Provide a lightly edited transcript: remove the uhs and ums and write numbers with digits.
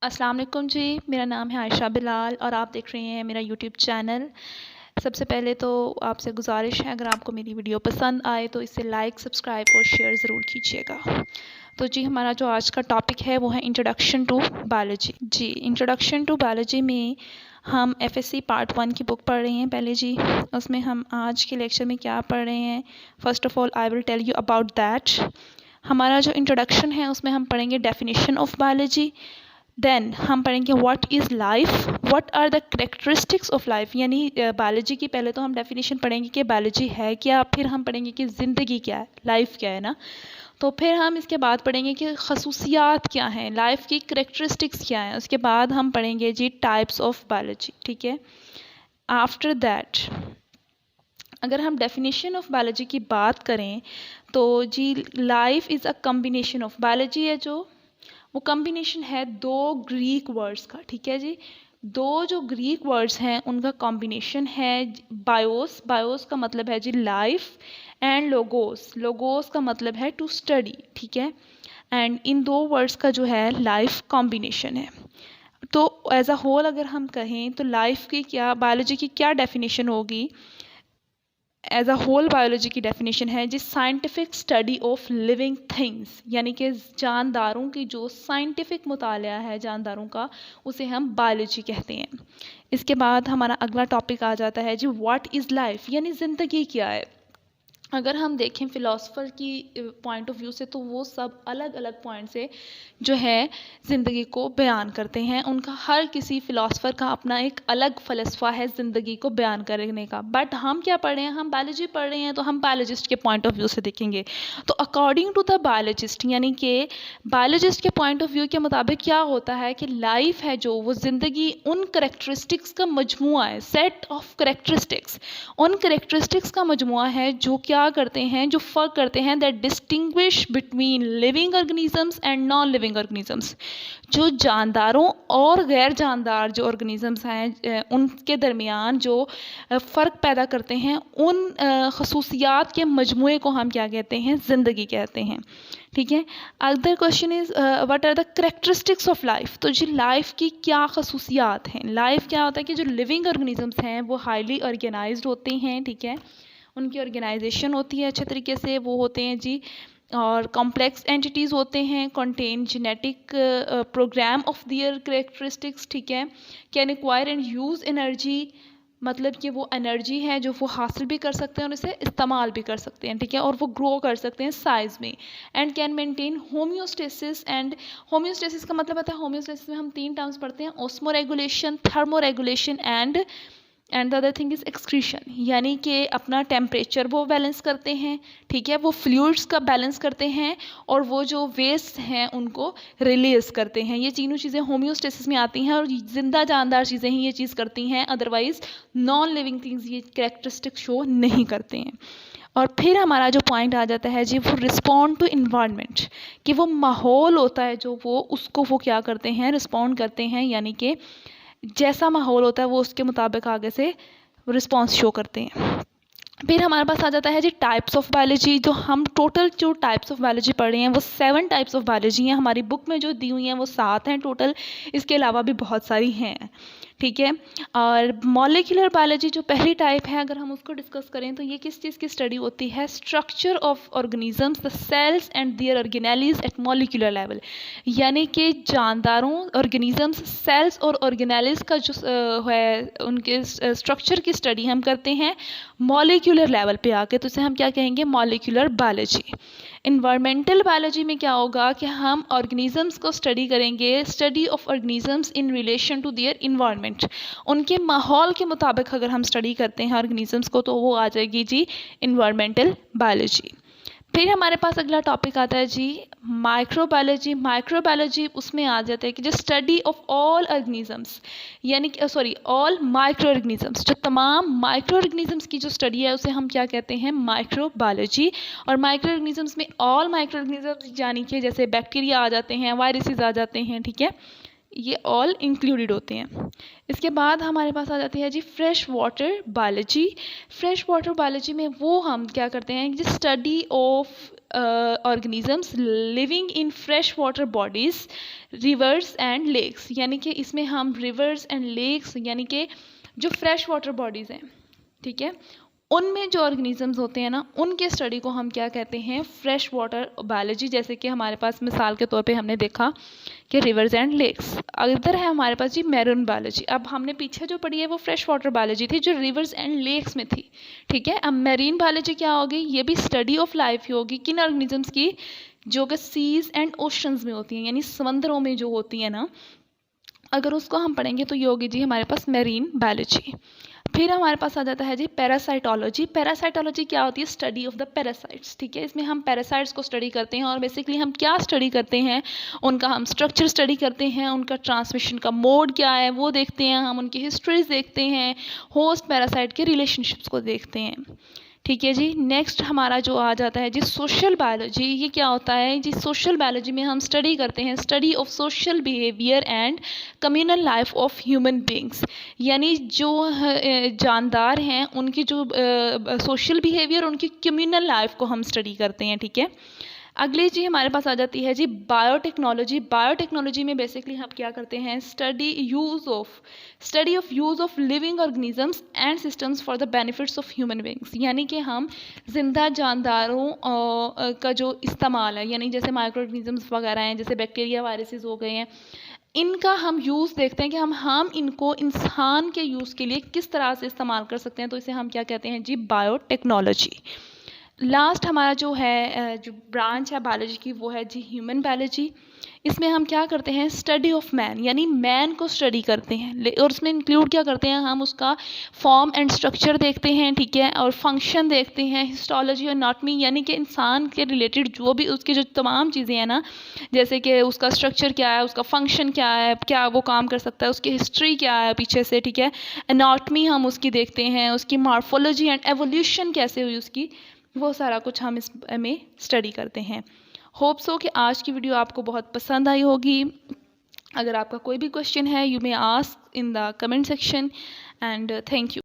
अस्सलाम वालेकुम जी। मेरा नाम है आयशा बिलाल और आप देख रहे हैं मेरा यूट्यूब चैनल। सबसे पहले तो आपसे गुजारिश है, अगर आपको मेरी वीडियो पसंद आए तो इसे लाइक, सब्सक्राइब और शेयर ज़रूर कीजिएगा। तो जी, हमारा जो आज का टॉपिक है वो है इंट्रोडक्शन टू बायोलॉजी। जी, इंट्रोडक्शन टू बायोलॉजी में हम एफएससी पार्ट 1 की बुक पढ़ रहे हैं पहले जी। उसमें हम आज के लेक्चर में क्या पढ़ रहे हैं, first of all I will tell you about that. हमारा जो इंट्रोडक्शन है उसमें हम पढ़ेंगे डेफिनेशन ऑफ बायोलॉजी। देन हम पढ़ेंगे what is life, what are the characteristics of life, यानी बायोलॉजी की पहले तो हम डेफिनेशन पढ़ेंगे कि बायोलॉजी है क्या, फिर हम पढ़ेंगे कि ज़िंदगी क्या है, लाइफ क्या है ना। तो फिर हम इसके बाद पढ़ेंगे कि खसूसियात क्या हैं, लाइफ की करेक्टरिस्टिक्स क्या हैं। उसके बाद हम पढ़ेंगे जी टाइप्स ऑफ बायोलॉजी, ठीक है। आफ्टर दैट अगर हम डेफिनेशन ऑफ बायोलॉजी की बात करें तो जी life is a combination of, biology है जो वो कॉम्बिनेशन है दो ग्रीक वर्ड्स का, ठीक है जी। दो जो ग्रीक वर्ड्स हैं उनका कॉम्बिनेशन है। बायोस, बायोस का मतलब है जी लाइफ, एंड लोगोस, लोगोस का मतलब है टू स्टडी, ठीक है। एंड इन दो वर्ड्स का जो है लाइफ कॉम्बिनेशन है। तो एज अ होल अगर हम कहें तो लाइफ की क्या, बायोलॉजी की क्या डेफिनेशन होगी। एज अ होल बायोलॉजी की डेफिनेशन है जिस scientific study of living things, यानी कि जानदारों की जो साइंटिफिक मुताला है जानदारों का, उसे हम बायोलॉजी कहते हैं। इसके बाद हमारा अगला टॉपिक आ जाता है जी व्हाट इज़ लाइफ, यानी ज़िंदगी क्या है। अगर हम देखें फ़िलासफ़र की पॉइंट ऑफ व्यू से तो वो सब अलग अलग पॉइंट से जो है ज़िंदगी को बयान करते हैं। उनका हर किसी फ़िलासफ़र का अपना एक अलग फ़लसफ़ा है ज़िंदगी को बयान करने का। बट हम क्या पढ़ रहे हैं, हम बायोलॉजी पढ़ रहे हैं तो हम बायोलॉजिस्ट के पॉइंट ऑफ व्यू से देखेंगे। तो अकॉर्डिंग टू द बायोलॉजिस्ट, यानी कि बायोलॉजिस्ट के पॉइंट ऑफ व्यू के मुताबिक क्या होता है कि लाइफ है जो वो ज़िंदगी उन करेक्टरिस्टिक्स का मजमुआ है, सेट ऑफ करेक्टरिस्टिक्स, उन करेक्टरिस्टिक्स का मजमुआ है जो क्या करते हैं, जो फ़र्क करते हैं, that distinguish between living organisms and non living organisms. जो जानदारों और गैर जानदार जो ऑर्गेनिजम्स हैं उनके दरमियान जो फ़र्क पैदा करते हैं, उन खसूसियात के मजमुए को हम क्या कहते हैं, ज़िंदगी कहते हैं, ठीक है। Other question is what are the characteristics of life. तो जी लाइफ की क्या खसूसियात हैं। लाइफ क्या होता है कि जो लिविंग ऑर्गेनिजम्स हैं वो हाईली ऑर्गेनाइज्ड होते हैं, ठीक है। उनकी ऑर्गेनाइजेशन होती है अच्छे तरीके से, वो होते हैं जी, और कॉम्प्लेक्स एंटिटीज़ होते हैं, contain genetic program of their characteristics, ठीक है। Can acquire and use energy, मतलब कि वो एनर्जी है जो वो हासिल भी कर सकते हैं और इसे इस्तेमाल भी कर सकते हैं, ठीक है। और वो ग्रो कर सकते हैं साइज़ में। And can maintain homeostasis, and homeostasis का मतलब होता है, होम्योस्टेसिस में हम 3 टर्म्स पढ़ते हैं, osmo regulation, thermo regulation and the other thing is excretion, यानी कि अपना टेम्परेचर वो बैलेंस करते हैं, ठीक है। वो फ्लूइड्स का बैलेंस करते हैं और वो जो वेस्ट हैं उनको रिलीज़ करते हैं। ये तीनों चीज़ें होम्योस्टेसिस में आती हैं और ज़िंदा जानदार चीज़ें ही ये चीज़ करती हैं, अदरवाइज़ नॉन लिविंग थिंग्स ये कैरेक्टरिस्टिक शो नहीं करते हैं। और फिर हमारा जो पॉइंट आ जाता है जी वो रिस्पॉन्ड टू इन्वायरमेंट, कि वो माहौल होता है जो वो उसको वो क्या करते हैं, रिस्पॉन्ड करते हैं, यानी कि जैसा माहौल होता है वो उसके मुताबिक आगे से रिस्पॉन्स शो करते हैं। फिर हमारे पास आ जाता है जी टाइप्स ऑफ बायोलॉजी। जो हम टोटल जो टाइप्स ऑफ बायोलॉजी पढ़ रहे हैं वो 7 टाइप्स ऑफ बायोलॉजी हैं। हमारी बुक में जो दी हुई हैं वो 7 हैं टोटल, इसके अलावा भी बहुत सारी हैं, ठीक है। और मॉलिक्यूलर बायोलॉजी जो पहली टाइप है, अगर हम उसको डिस्कस करें तो ये किस चीज़ की स्टडी होती है, structure of organisms, the cells and their organelles at molecular level, यानी कि जानदारों, ऑर्गेनिजम्स, सेल्स और ऑर्गेनेलीज का जो है उनके स्ट्रक्चर की स्टडी हम करते हैं मॉलिक्यूलर लेवल पे आके, तो इसे हम क्या कहेंगे, मॉलिक्यूलर बायोलॉजी। इन्वायरमेंटल बायोलॉजी में क्या होगा कि हम ऑर्गेनिजम्स को स्टडी करेंगे, study of organisms in relation to their environment, उनके माहौल के मुताबिक अगर हम स्टडी करते हैं ऑर्गेनिजम्स को तो वो आ जाएगी जी इन्वायरमेंटल बायोलॉजी। फिर हमारे पास अगला टॉपिक आता है जी माइक्रोबायोलॉजी। माइक्रोबायोलॉजी उसमें आ जाता है कि जो स्टडी ऑफ ऑल ऑर्गेनिजम्स, यानी कि सॉरी ऑल माइक्रो ऑर्गेनिजम्स, जो तमाम माइक्रो ऑर्गेनिजम्स की जो स्टडी है उसे हम क्या कहते हैं, माइक्रोबायोलॉजी। और माइक्रो ऑर्गेनिजम्स में ऑल माइक्रो ऑर्गेनिजम्स, यानी कि जैसे बैक्टीरिया आ जाते हैं, वायरसेस आ जाते हैं, ठीक है, ये ऑल इंक्लूडेड होते हैं। इसके बाद हमारे पास आ जाती है जी fresh water biology. Fresh water biology में वो हम क्या करते हैं जी study of organisms living in fresh water bodies, rivers and lakes, यानी कि इसमें हम रिवर्स एंड लेक्स यानी कि जो फ्रेश वाटर बॉडीज़ हैं, ठीक है, उनमें जो ऑर्गेनिजम्स होते हैं ना, उनके स्टडी को हम क्या कहते हैं फ्रेश वाटर बायोलॉजी। जैसे कि हमारे पास मिसाल के तौर पे हमने देखा कि रिवर्स एंड लेक्स। इधर है हमारे पास जी मैरीन बायोलॉजी। अब हमने पीछे जो पढ़ी है वो फ्रेश वाटर बायोलॉजी थी जो रिवर्स एंड लेक्स में थी, ठीक है। अब मैरीन बायोलॉजी क्या होगी, ये भी स्टडी ऑफ लाइफ ही होगी, किन ऑर्गेनिजम्स की, जो कि सीज एंड ओशंस में होती हैं, यानी समंदरों में जो होती है ना, अगर उसको हम पढ़ेंगे तो ये होगी जी हमारे पास मैरीन बायोलॉजी। फिर हमारे पास आ जाता है जी पैरासाइटोलॉजी। पैरासाइटोलॉजी क्या होती है, स्टडी ऑफ द पैरासाइट्स, ठीक है। इसमें हम पैरासाइट्स को स्टडी करते हैं और बेसिकली हम क्या स्टडी करते हैं, उनका हम स्ट्रक्चर स्टडी करते हैं, उनका ट्रांसमिशन का मोड क्या है वो देखते हैं, हम उनकी हिस्ट्रीज देखते हैं, होस्ट पैरासाइट के रिलेशनशिप्स को देखते हैं, ठीक है जी। नेक्स्ट हमारा जो आ जाता है जी सोशल बायोलॉजी। ये क्या होता है जी, सोशल बायोलॉजी में हम स्टडी करते हैं study of social behaviour and communal life of human beings, यानी जो जानदार हैं उनकी जो सोशल बिहेवियर, उनकी कम्युनल लाइफ को हम स्टडी करते हैं, ठीक है। अगली जी हमारे पास आ जाती है जी बायोटेक्नोलॉजी। बायोटेक्नोलॉजी में बेसिकली हम क्या करते हैं study of use of living organisms and systems for the benefits of human beings, यानी कि हम जिंदा जानदारों का जो इस्तेमाल है, यानी जैसे माइक्रो ऑर्गेनिजम्स वगैरह हैं, जैसे बैक्टीरिया वायरसेस हो गए हैं, इनका हम यूज़ देखते हैं कि हम इनको इंसान के यूज़ के लिए किस तरह से इस्तेमाल कर सकते हैं, तो इसे हम क्या कहते हैं जी बायोटेक्नोलॉजी। लास्ट हमारा जो है जो ब्रांच है बायोलॉजी की वो है जी ह्यूमन बायोलॉजी। इसमें हम क्या करते हैं स्टडी ऑफ मैन, यानी मैन को स्टडी करते हैं और उसमें इंक्लूड क्या करते हैं, हम उसका फॉर्म एंड स्ट्रक्चर देखते हैं, ठीक है, और फंक्शन देखते हैं, हिस्टोलॉजी और एनाटॉमी, यानी कि इंसान के रिलेटेड जो भी उसकी जो तमाम चीज़ें हैं ना, जैसे कि उसका स्ट्रक्चर क्या है, उसका फंक्शन क्या है, क्या वो काम कर सकता है, उसकी हिस्ट्री क्या है पीछे से, ठीक है, एनाटॉमी हम उसकी देखते हैं, उसकी मॉर्फोलॉजी एंड एवोल्यूशन कैसे हुई उसकी, वो सारा कुछ हम इसमें स्टडी करते हैं। होप सो कि आज की वीडियो आपको बहुत पसंद आई होगी। अगर आपका कोई भी क्वेश्चन है you may ask in the comment section and thank you.